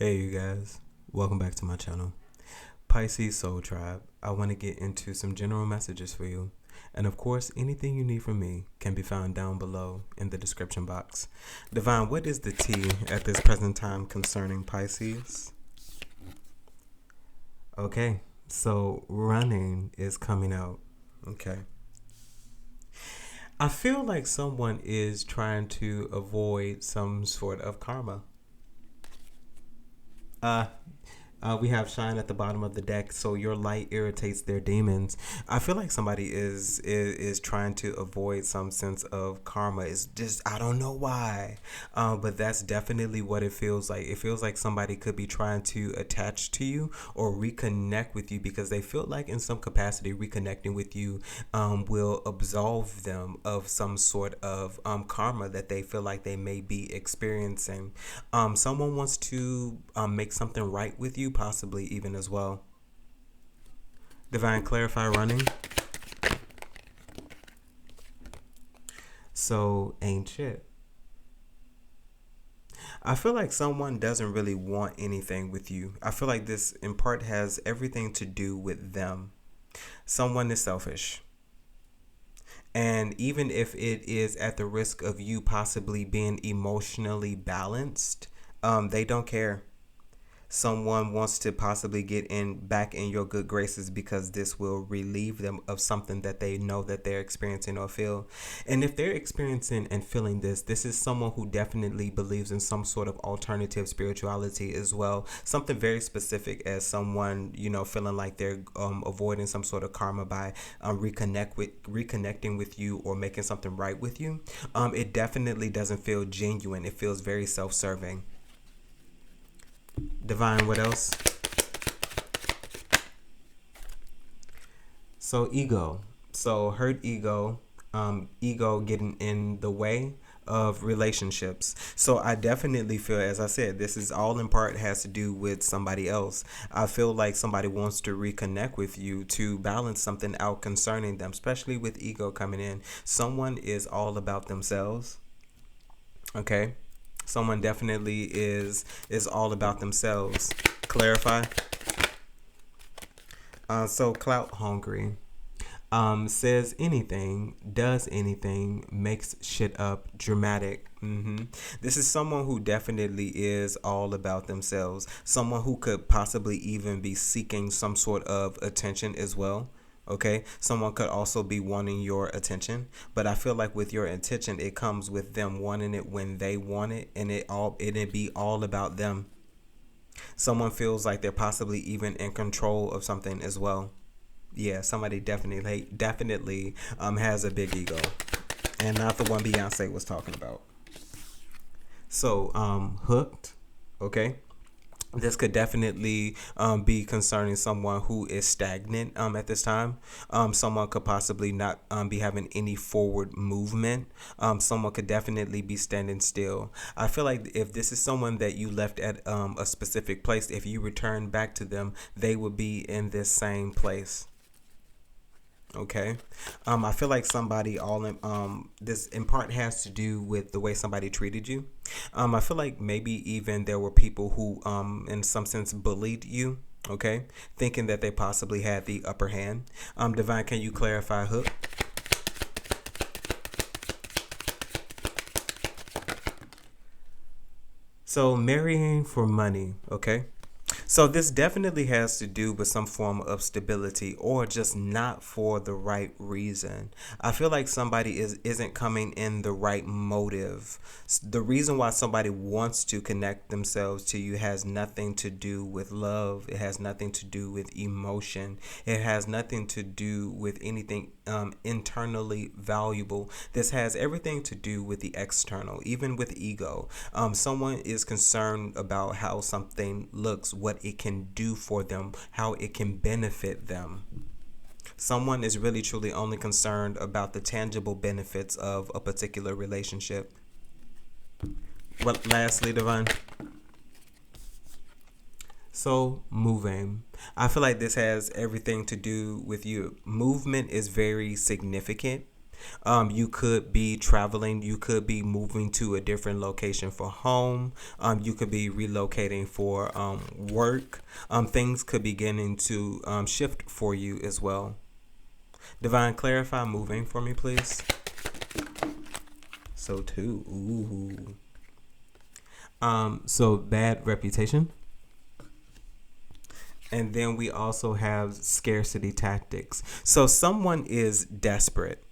Hey you guys, welcome back to my channel, Pisces Soul Tribe. I want to get into some general messages for you. And of course, anything you need from me can be found down below in the description box. Divine, what is the tea at this present time concerning Pisces? Okay, so running is coming out. Okay. I feel like someone is trying to avoid some sort of karma. Uh, we have shine at the bottom of the deck, so your light irritates their demons. I feel like somebody is trying to avoid some sense of karma. It's just I don't know why, but that's definitely what it feels like. It feels like somebody could be trying to attach to you or reconnect with you because they feel like in some capacity reconnecting with you will absolve them of some sort of karma that they feel like they may be experiencing. Someone wants to make something right with you, possibly even as well. Divine clarify running. So ain't shit. I feel like someone doesn't really want anything with you. I feel like this in part has everything to do with them. Someone is selfish. And even if it is at the risk of you possibly being emotionally balanced, they don't care. Someone wants to possibly get in back in your good graces because this will relieve them of something that they know that they're experiencing or feel. And if they're experiencing and feeling this is someone who definitely believes in some sort of alternative spirituality as well. Something very specific as someone, feeling like they're avoiding some sort of karma by reconnecting with you or making something right with you. It definitely doesn't feel genuine. It feels very self-serving. Divine, what else? So ego. So hurt ego, ego getting in the way of relationships. So I definitely feel, as I said, this is all in part has to do with somebody else. I feel like somebody wants to reconnect with you to balance something out concerning them, especially with ego coming in. Someone is all about themselves. Okay. Someone definitely is all about themselves. Clarify. So clout hungry. Says anything, does anything, makes shit up, dramatic. This is someone who definitely is all about themselves. Someone who could possibly even be seeking some sort of attention as well. Okay, someone could also be wanting your attention, but I feel like with your attention, it comes with them wanting it when they want it, and it'd be all about them. Someone feels like they're possibly even in control of something as well. Yeah, somebody definitely has a big ego, and not the one Beyonce was talking about. So hooked. Okay. This could definitely be concerning someone who is stagnant at this time. Someone could possibly not be having any forward movement. Someone could definitely be standing still. I feel like if this is someone that you left at a specific place, if you return back to them, they would be in this same place. Okay. I feel like somebody all in this in part has to do with the way somebody treated you. I feel like maybe even there were people who in some sense bullied you, okay? Thinking that they possibly had the upper hand. Divine, can you clarify hook? So marrying for money, okay? So this definitely has to do with some form of stability or just not for the right reason. I feel like somebody isn't coming in the right motive. The reason why somebody wants to connect themselves to you has nothing to do with love. It has nothing to do with emotion. It has nothing to do with anything internally valuable. This has everything to do with the external, even with ego. Someone is concerned about how something looks, what it can do for them, how it can benefit them. Someone is really truly only concerned about the tangible benefits of a particular relationship. What lastly, Divine? So, moving. I feel like this has everything to do with you. Movement is very significant. You could be traveling. You could be moving to a different location for home. You could be relocating for work. Things could be beginning to shift for you as well. Divine, clarify moving for me, please. So too. Ooh. So bad reputation. And then we also have scarcity tactics. So someone is desperate.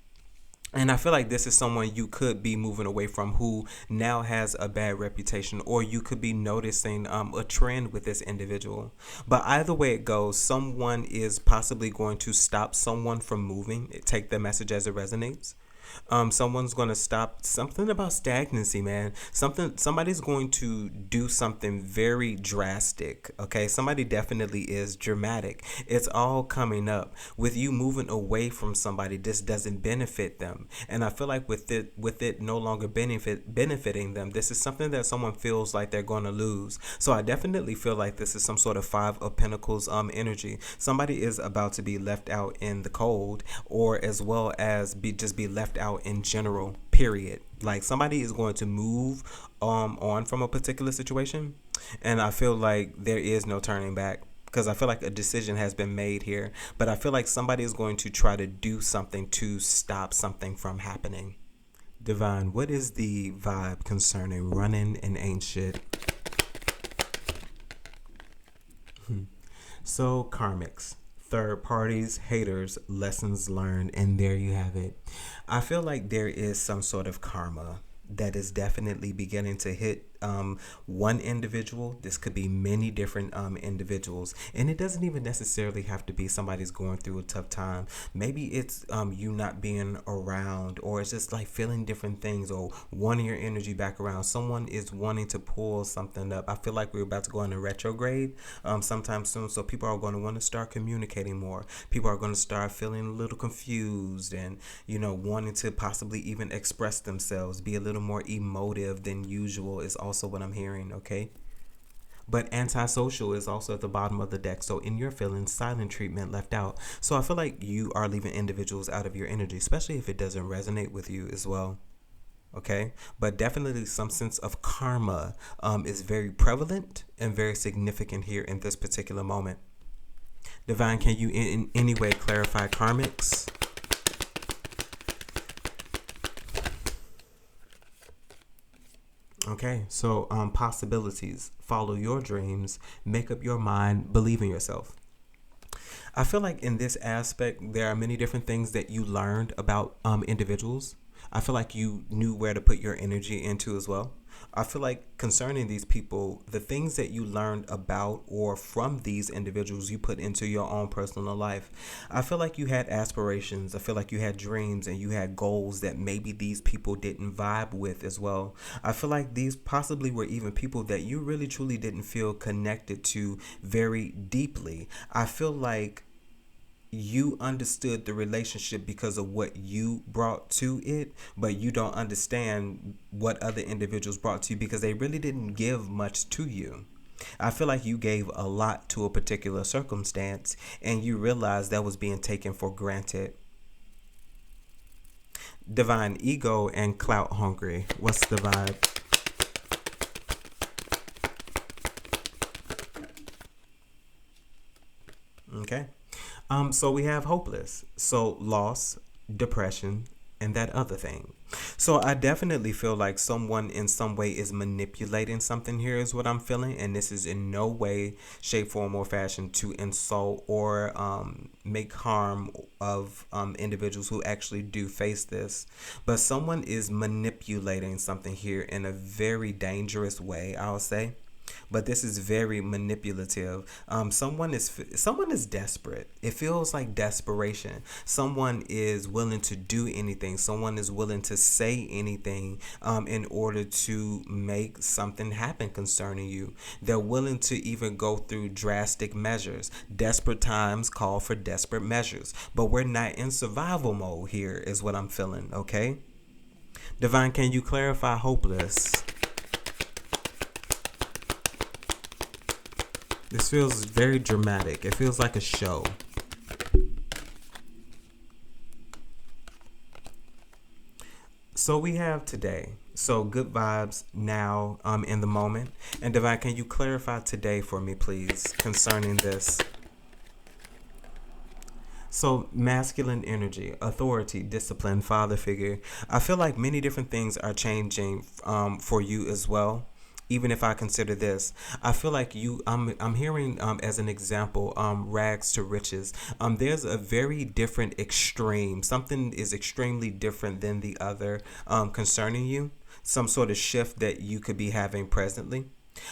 And I feel like this is someone you could be moving away from who now has a bad reputation, or you could be noticing a trend with this individual. But either way it goes, someone is possibly going to stop someone from moving. Take the message as it resonates. Someone's going to stop something about stagnancy, man. Somebody's going to do something very drastic. Okay, somebody definitely is dramatic. It's all coming up with you moving away from somebody. This doesn't benefit them, and I feel like with it no longer benefiting them, this is something that someone feels like they're going to lose. So I definitely feel like this is some sort of Five of Pentacles energy. Somebody is about to be left out in the cold, or as well as be left out in general, period. Like somebody is going to move on from a particular situation, and I feel like there is no turning back, because I feel like a decision has been made here, but I feel like somebody is going to try to do something to stop something from happening. Divine, what is the vibe concerning running and ain't shit? So karmics, third parties, haters, lessons learned, and there you have it. I feel like there is some sort of karma that is definitely beginning to hit one individual. This could be many different individuals, and it doesn't even necessarily have to be somebody's going through a tough time. Maybe it's you not being around, or it's just like feeling different things, or wanting your energy back around. Someone is wanting to pull something up. I feel like we're about to go into retrograde sometime soon, so people are going to want to start communicating more. People are going to start feeling a little confused, and wanting to possibly even express themselves, be a little more emotive than usual is also what I'm hearing, okay? But antisocial is also at the bottom of the deck. So in your feelings, silent treatment, left out. So I feel like you are leaving individuals out of your energy, especially if it doesn't resonate with you as well. Okay, but definitely some sense of karma is very prevalent and very significant here in this particular moment. Divine, can you in any way clarify karmics? Okay, so possibilities. Follow your dreams, make up your mind, believe in yourself. I feel like in this aspect, there are many different things that you learned about individuals. I feel like you knew where to put your energy into as well. I feel like concerning these people, the things that you learned about or from these individuals you put into your own personal life. I feel like you had aspirations. I feel like you had dreams and you had goals that maybe these people didn't vibe with as well. I feel like these possibly were even people that you really truly didn't feel connected to very deeply. I feel like you understood the relationship because of what you brought to it, but you don't understand what other individuals brought to you because they really didn't give much to you. I feel like you gave a lot to a particular circumstance and you realized that was being taken for granted. Divine, ego and clout hungry. What's the vibe? Okay. So we have hopeless. So loss, depression, and that other thing. So I definitely feel like someone in some way is manipulating something here is what I'm feeling. And this is in no way, shape, form, or fashion to insult or make harm of individuals who actually do face this. But someone is manipulating something here in a very dangerous way, I'll say. But this is very manipulative. Someone is desperate. It feels like desperation. Someone is willing to do anything. Someone is willing to say anything in order to make something happen concerning you. They're willing to even go through drastic measures. Desperate times call for desperate measures. But we're not in survival mode here is what I'm feeling, okay? Divine, can you clarify hopeless? This feels very dramatic. It feels like a show. So we have today. So good vibes now, in the moment. And Divine, can you clarify today for me, please, concerning this? So masculine energy, authority, discipline, father figure. I feel like many different things are changing for you as well. Even if I consider this, I feel like I'm hearing as an example, rags to riches. There's a very different extreme. Something is extremely different than the other concerning you. Some sort of shift that you could be having presently.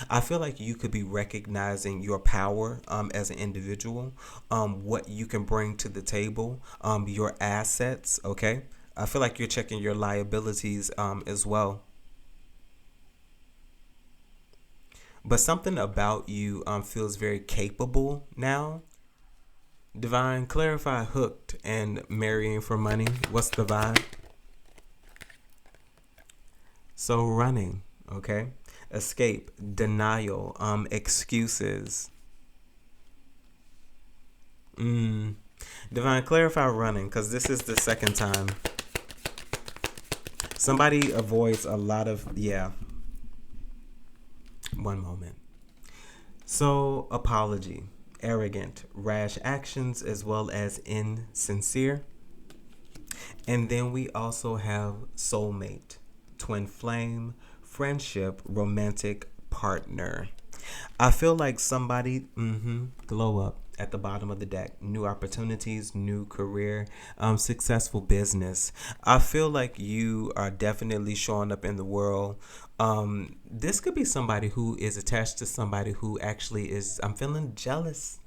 I feel like you could be recognizing your power as an individual, what you can bring to the table, your assets. Okay. I feel like you're checking your liabilities as well. But something about you feels very capable now. Divine, clarify hooked and marrying for money. What's the vibe? So running, okay? Escape, denial, excuses. Divine, clarify running, because this is the second time. Somebody avoids a lot of, yeah. One moment. So, apology, arrogant, rash actions, as well as insincere. And then we also have soulmate, twin flame, friendship, romantic partner. I feel like somebody, glow up at the bottom of the deck. New opportunities, new career, successful business. I feel like you are definitely showing up in the world. This could be somebody who is attached to somebody who actually is, I'm feeling jealous.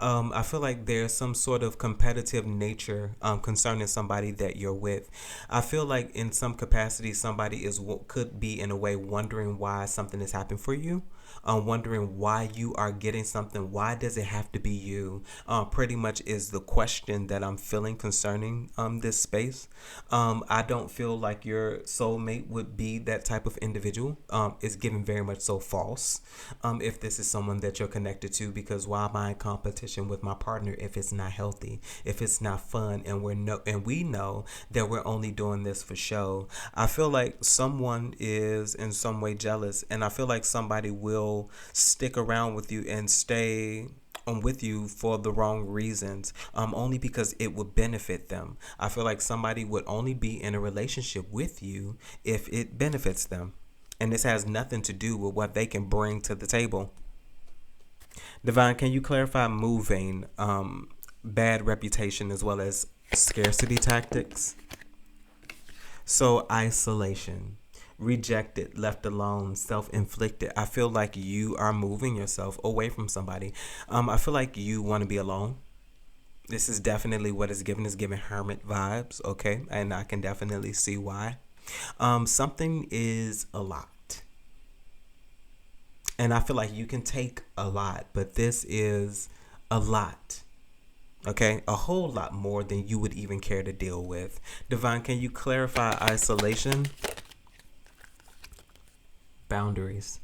I feel like there's some sort of competitive nature concerning somebody that you're with. I feel like in some capacity, somebody could be in a way wondering why something is happening for you. Wondering why you are getting something. Why does it have to be you? Pretty much is the question that I'm feeling concerning this space. I don't feel like your soulmate would be that type of individual. It's given very much so false. If this is someone that you're connected to, because why am I in competition with my partner if it's not healthy, if it's not fun, and we know that we're only doing this for show. I feel like someone is in some way jealous, and I feel like somebody will stick around with you and stay with you for the wrong reasons, only because it would benefit them. I feel like somebody would only be in a relationship with you if it benefits them, and this has nothing to do with what they can bring to the table. Divine, can you clarify moving, bad reputation, as well as scarcity tactics? So isolation, rejected, left alone, self-inflicted. I feel like you are moving yourself away from somebody. I feel like you want to be alone. This is definitely what is given. Is giving hermit vibes, okay? And I can definitely see why. Something is a lot. And I feel like you can take a lot, but this is a lot. Okay, a whole lot more than you would even care to deal with. Divine, can you clarify isolation? Boundaries.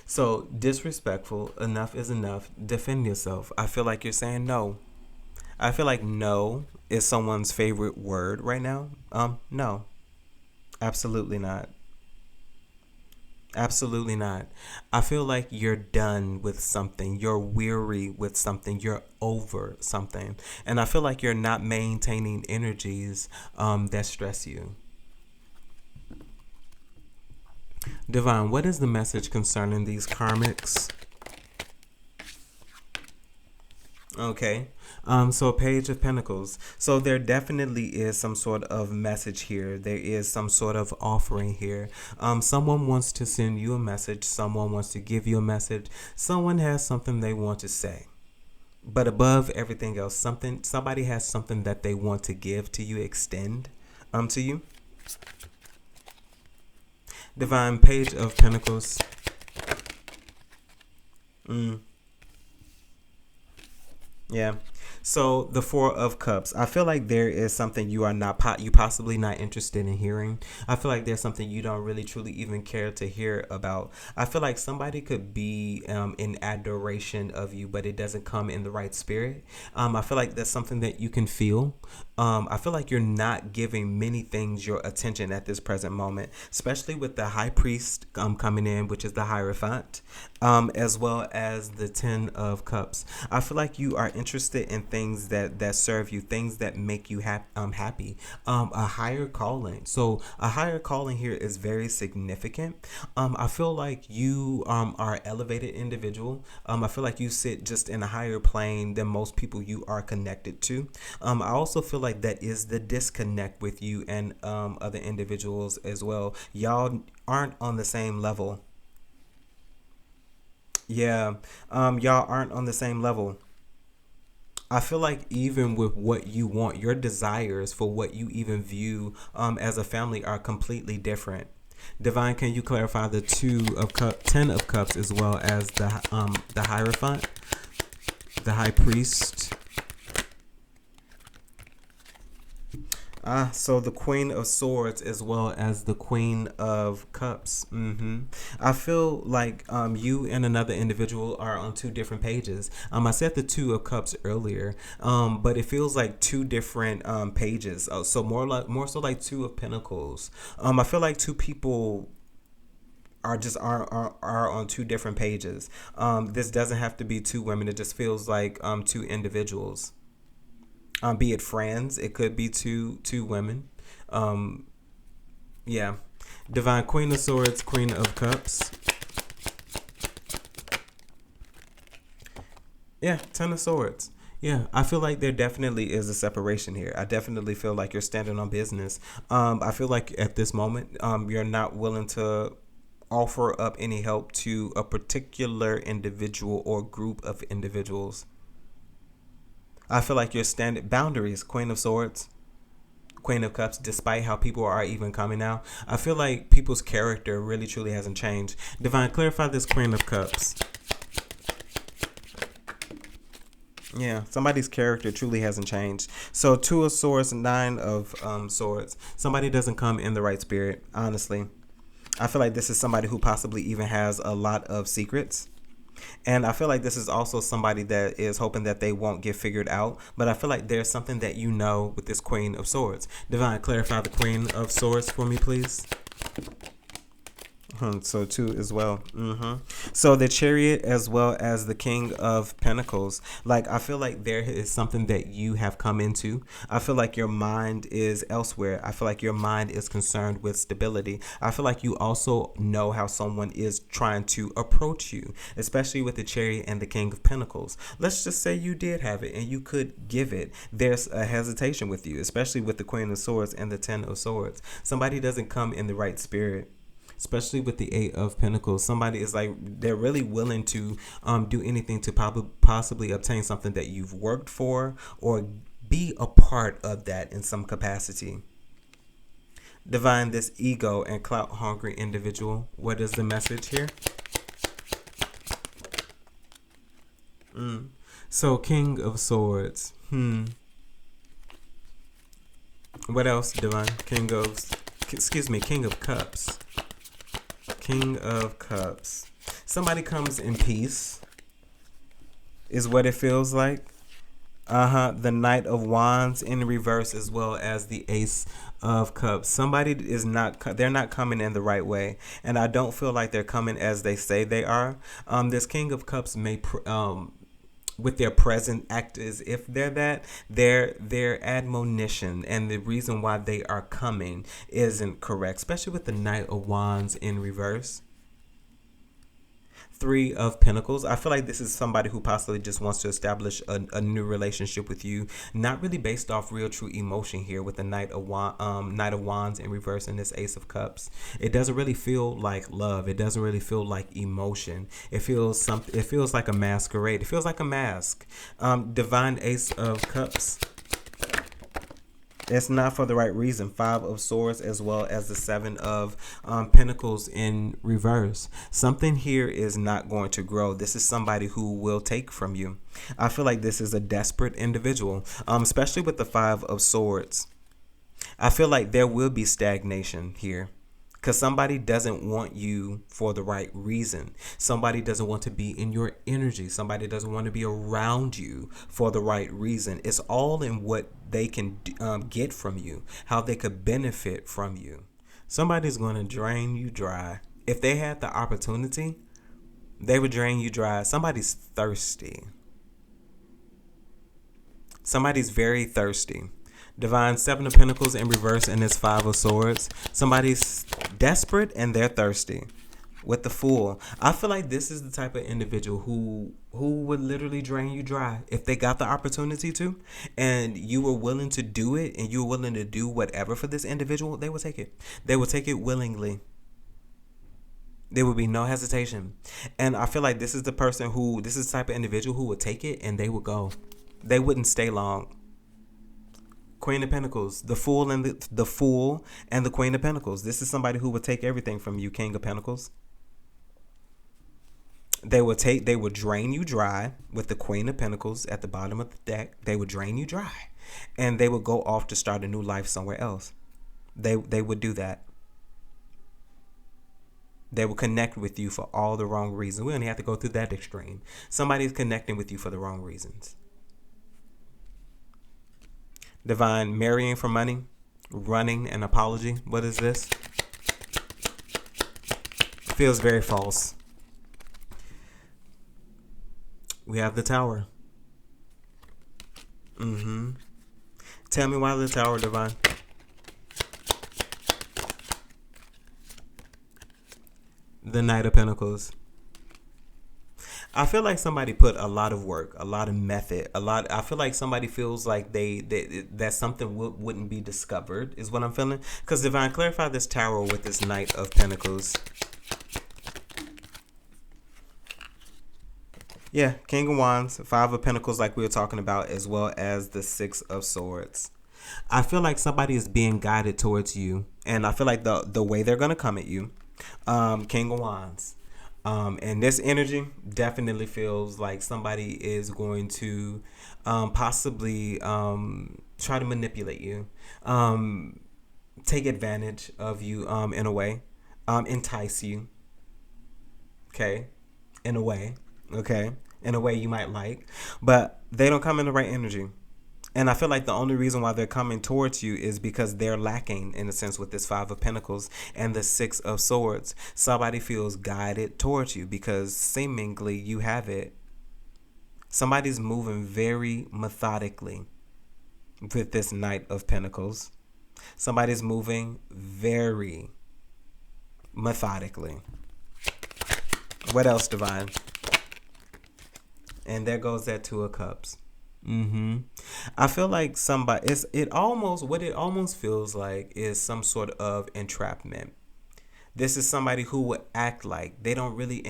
So disrespectful, enough is enough. Defend yourself. I feel like you're saying no. I feel like no is someone's favorite word right now. No, absolutely not. Absolutely not. I feel like you're done with something. You're weary with something. You're over something. And I feel like you're not maintaining energies that stress you. Divine, what is the message concerning these karmics? Okay. So Page of Pentacles. So there definitely is some sort of message here. There is some sort of offering here. Someone wants to send you a message. Someone wants to give you a message. Someone has something they want to say. But above everything else, somebody has something that they want to give to you, extend to you. Divine, Page of Pentacles. Yeah. So the Four of Cups. I feel like there is something you are not you possibly not interested in hearing. I feel like there's something you don't really truly even care to hear about. I feel like somebody could be in adoration of you, but it doesn't come in the right spirit. I feel like that's something that you can feel. I feel like you're not giving many things your attention at this present moment, especially with the High Priest coming in, which is the Hierophant, as well as the Ten of Cups. I feel like you are interested in things that serve you, things that make you happy. A higher calling. So a higher calling here is very significant. I feel like you are an elevated individual. I feel like you sit just in a higher plane than most people you are connected to. I also feel like that is the disconnect with you and other individuals as well. Y'all aren't on the same level. Yeah, y'all aren't on the same level. I feel like even with what you want, your desires for what you even view as a family are completely different. Divine, can you clarify the Ten of Cups, as well as the Hierophant, the High Priest? So the Queen of Swords as well as the Queen of Cups. I feel like you and another individual are on two different pages. I said the Two of Cups earlier, but it feels like two different pages. So more so like Two of Pentacles. I feel like two people are on two different pages. This doesn't have to be two women. It just feels like two individuals. Be it friends, it could be two women. Yeah. Divine, Queen of Swords, Queen of Cups. Yeah, Ten of Swords. Yeah, I feel like there definitely is a separation here. I definitely feel like you're standing on business. I feel like at this moment, you're not willing to offer up any help to a particular individual or group of individuals. I feel like you're standing boundaries, Queen of Swords, Queen of Cups, despite how people are even coming now. I feel like people's character really truly hasn't changed. Divine, clarify this Queen of Cups. Yeah, somebody's character truly hasn't changed. So Two of Swords, Nine of Swords. Somebody doesn't come in the right spirit, honestly. I feel like this is somebody who possibly even has a lot of secrets. And I feel like this is also somebody that is hoping that they won't get figured out. But I feel like there's something that you know with this Queen of Swords. Divine, clarify the Queen of Swords for me, please. So two as well. So the Chariot as well as the King of Pentacles. Like, I feel like there is something that you have come into. I feel like your mind is elsewhere. I feel like your mind is concerned with stability. I feel like you also know how someone is trying to approach you, especially with the Chariot and the King of Pentacles. Let's just say you did have it and you could give it. There's a hesitation with you, especially with the Queen of Swords and the Ten of Swords. Somebody doesn't come in the right spirit. Especially with the Eight of Pentacles, somebody is like, they're really willing to do anything to possibly obtain something that you've worked for, or be a part of that in some capacity. Divine, this ego and clout hungry individual, what is the message here? So King of Swords. What else, Divine? King of Cups. King of Cups. Somebody comes in peace, is what it feels like. The Knight of Wands in reverse, as well as the Ace of Cups. Somebody is not, they're not coming in the right way. And I don't feel like they're coming as they say they are. This King of Cups may, with their present act as if they're that, their admonition and the reason why they are coming isn't correct, especially with the Knight of Wands in reverse. Three of Pentacles. I feel like this is somebody who possibly just wants to establish a new relationship with you, not really based off real true emotion here with the Knight of Wands in reverse and this Ace of Cups. It doesn't really feel like love. It doesn't really feel like emotion. It feels like a masquerade. It feels like a mask. Divine Ace of Cups. It's not for the right reason. Five of Swords as well as the Seven of Pentacles in reverse. Something here is not going to grow. This is somebody who will take from you. I feel like this is a desperate individual, especially with the Five of Swords. I feel like there will be stagnation here. Because somebody doesn't want you for the right reason. Somebody doesn't want to be in your energy. Somebody doesn't want to be around you for the right reason. It's all in what they can get from you, how they could benefit from you. Somebody's going to drain you dry. If they had the opportunity, they would drain you dry. Somebody's thirsty. Somebody's very thirsty. Divine, Seven of Pentacles in reverse, and it's Five of Swords. Somebody's desperate and they're thirsty. With the Fool, I feel like this is the type of individual who would literally drain you dry if they got the opportunity to, and you were willing to do it, and you were willing to do whatever for this individual. They will take it. They will take it willingly. There would be no hesitation. And I feel like this is the person who, this is the type of individual who would take it and they would go. They wouldn't stay long. Queen of Pentacles, the Fool and the Fool and the Queen of Pentacles. This is somebody who would take everything from you, King of Pentacles. They would drain you dry with the Queen of Pentacles at the bottom of the deck. They would drain you dry, and they would go off to start a new life somewhere else. They would do that. They will connect with you for all the wrong reasons. We only have to go through that extreme. Somebody's connecting with you for the wrong reasons. Divine, marrying for money, running an apology. What is this? Feels very false. We have the Tower. Tell me why the Tower, Divine. The Knight of Pentacles. I feel like somebody put a lot of work, a lot of method, I feel like somebody feels like that something wouldn't be discovered, is what I'm feeling. Because Divine, clarify this Tower with this Knight of Pentacles. Yeah, King of Wands, Five of Pentacles, like we were talking about, as well as the Six of Swords. I feel like somebody is being guided towards you, and I feel like the way they're gonna come at you, King of Wands. And this energy definitely feels like somebody is going to possibly try to manipulate you, take advantage of you in a way, entice you, okay, in a way, you might like, but they don't come in the right energy. And I feel like the only reason why they're coming towards you is because they're lacking, in a sense, with this Five of Pentacles and the Six of Swords. Somebody feels guided towards you because seemingly you have it. Somebody's moving very methodically with this Knight of Pentacles. Somebody's moving very methodically. What else, Divine? And there goes that Two of Cups. I feel like somebody, what it almost feels like is some sort of entrapment. This is somebody who would act like they don't really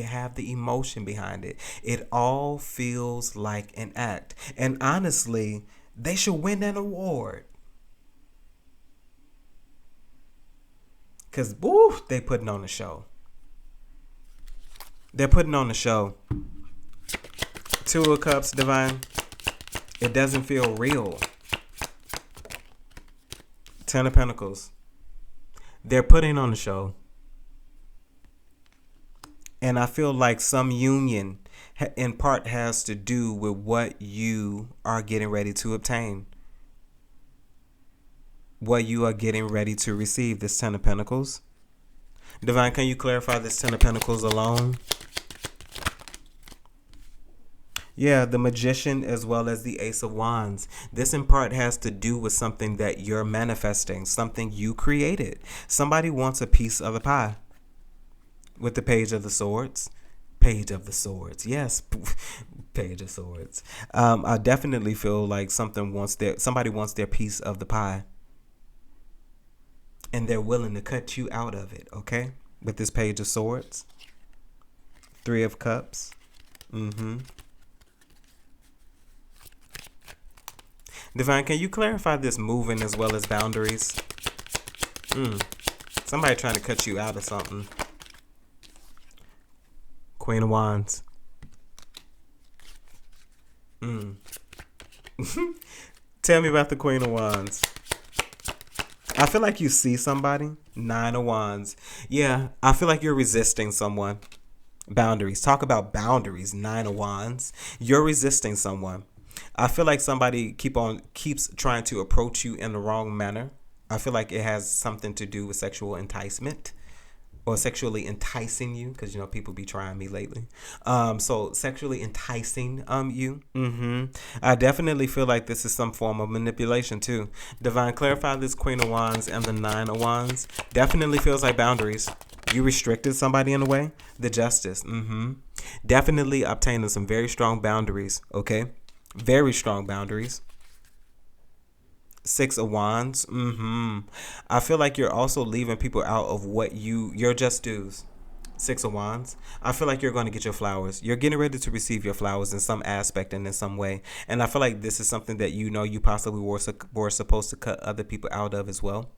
have the emotion behind it. It all feels like an act. And honestly, they should win an award. Because, woo, they putting on a show. They're putting on a show. Two of Cups, Divine. It doesn't feel real. Ten of Pentacles. They're putting on a show. And I feel like some union in part has to do with what you are getting ready to obtain. What you are getting ready to receive, this Ten of Pentacles. Divine, can you clarify this Ten of Pentacles alone? Yeah, the Magician as well as the Ace of Wands. This in part has to do with something that you're manifesting, something you created. Somebody wants a piece of the pie. With the Page of the Swords. Page of the Swords. Yes, Page of Swords. I definitely feel like somebody wants their piece of the pie. And they're willing to cut you out of it, okay? With this Page of Swords. Three of Cups. Divine, can you clarify this moving as well as boundaries? Somebody trying to cut you out of something. Queen of Wands. Tell me about the Queen of Wands. I feel like you see somebody. Nine of Wands. Yeah, I feel like you're resisting someone. Boundaries. Talk about boundaries. Nine of Wands. You're resisting someone. I feel like somebody keeps trying to approach you in the wrong manner. I feel like it has something to do with sexual enticement or sexually enticing you, because people be trying me lately. So sexually enticing you. I definitely feel like this is some form of manipulation too. Divine, clarify this Queen of Wands and the Nine of Wands. Definitely feels like boundaries. You restricted somebody in a way. The Justice. Definitely obtaining some very strong boundaries. Okay, very strong boundaries. Six of Wands. I feel like you're also leaving people out of what your just dues. Six of Wands. I feel like you're going to get your flowers. You're getting ready to receive your flowers in some aspect and in some way. And I feel like this is something that you possibly were supposed to cut other people out of as well.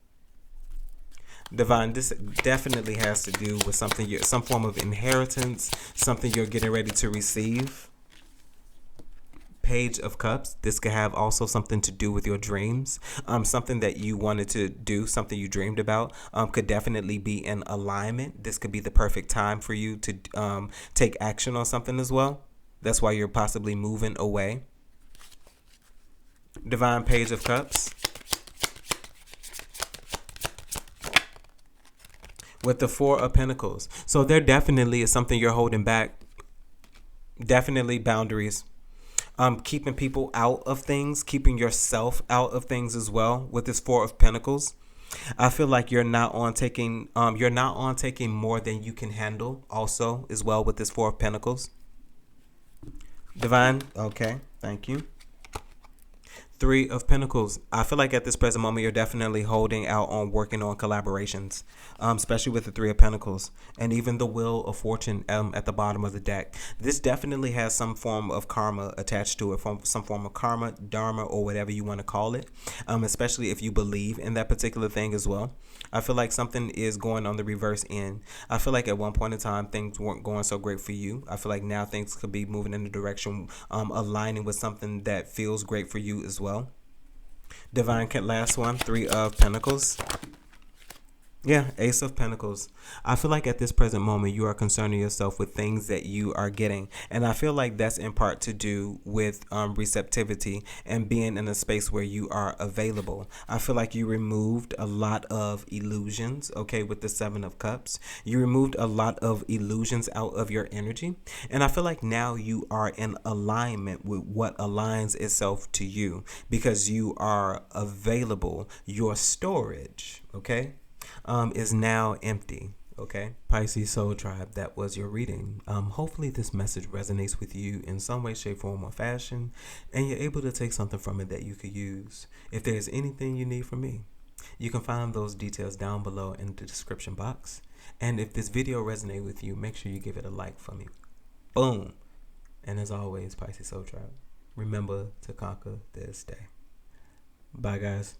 Divine, this definitely has to do with some form of inheritance, something you're getting ready to receive. Page of Cups. This could have also something to do with your dreams. Something that you wanted to do, something you dreamed about, could definitely be in alignment. This could be the perfect time for you to take action on something as well. That's why you're possibly moving away. Divine, Page of Cups. With the Four of Pentacles. So there definitely is something you're holding back. Definitely boundaries. Keeping people out of things, keeping yourself out of things as well with this Four of Pentacles. I feel like you're not on taking more than you can handle also as well with this Four of Pentacles. Divine, okay, thank you. Three of Pentacles. I feel like at this present moment, you're definitely holding out on working on collaborations, especially with the Three of Pentacles and even the Wheel of Fortune at the bottom of the deck. This definitely has some form of karma attached to it, some form of karma, dharma, or whatever you want to call it, especially if you believe in that particular thing as well. I feel like something is going on the reverse end. I feel like at one point in time, things weren't going so great for you. I feel like now things could be moving in the direction, aligning with something that feels great for you as well. Divine, last one, Three of Pentacles. Yeah, Ace of Pentacles. I feel like at this present moment, you are concerning yourself with things that you are getting. And I feel like that's in part to do with receptivity and being in a space where you are available. I feel like you removed a lot of illusions, okay, with the Seven of Cups. You removed a lot of illusions out of your energy. And I feel like now you are in alignment with what aligns itself to you because you are available. Your storage, okay, is now empty. Okay, Pisces Soul Tribe, that was your reading. Hopefully this message resonates with you in some way, shape, form, or fashion, and you're able to take something from it that you could use. If there's anything you need from me, you can find those details down below in the description box. And if this video resonates with you, make sure you give it a like for me. Boom. And as always, Pisces Soul Tribe, remember to conquer this day. Bye, guys.